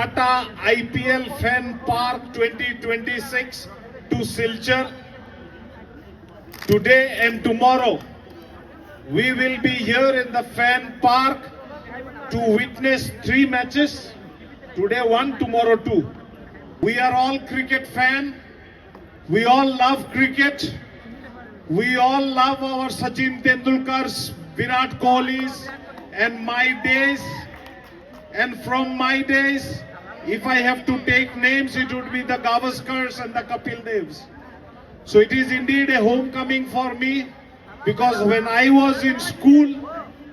Tata IPL Fan Park 2026 to Silchar. Today and tomorrow, we will be here in the Fan Park to witness 3 matches. Today 1, tomorrow 2. We are all cricket fans. We all love cricket. We all love our Sachin Tendulkar's, Virat Kohli's, and my days. And from my days, if I have to take names, it would be the Gavaskars and the Kapil Devs. So it is indeed a homecoming for me, because when I was in school,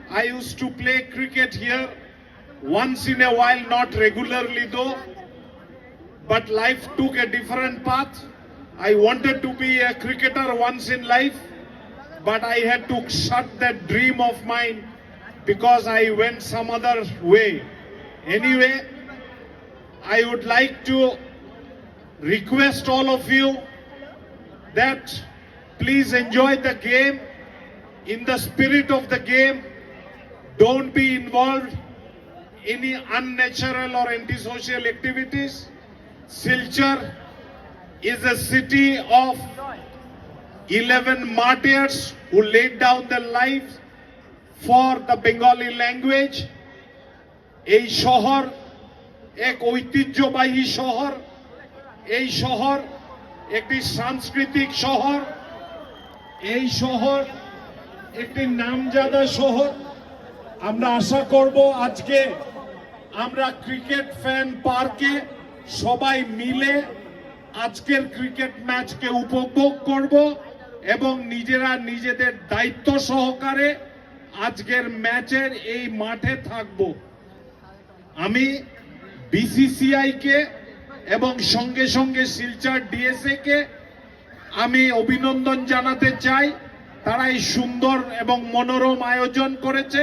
I used to play cricket here once in a while, not regularly though. But life took a different path. I wanted to be a cricketer once in life, but I had to shut that dream of mine because I went some other way. Anyway, I would like to request all of you that please enjoy the game in the spirit of the game. Don't be involved in any unnatural or antisocial activities. Silchar is a city of 11 martyrs who laid down their lives for the Bengali language. এই শহর এক ঐতিহ্যবাহী শহর, এই শহর একটি সাংস্কৃতিক শহর, এই শহর একটি নামজাদা শহর। আমরা আশা করব আজকে আমরা ক্রিকেট ফ্যান পার্কে সবাই মিলে আজকের ক্রিকেট ম্যাচকে উপভোগ করব এবং নিজেরা নিজেদের দায়িত্ব সহকারে আজকের ম্যাচের এই মাঠে থাকব। আমি বিসিসিআই কে এবং সঙ্গে সঙ্গে শিলচর ডিএসএ কে আমি অভিনন্দন জানাতে চাই। তারা এই সুন্দর এবং মনোরম আয়োজন করেছে।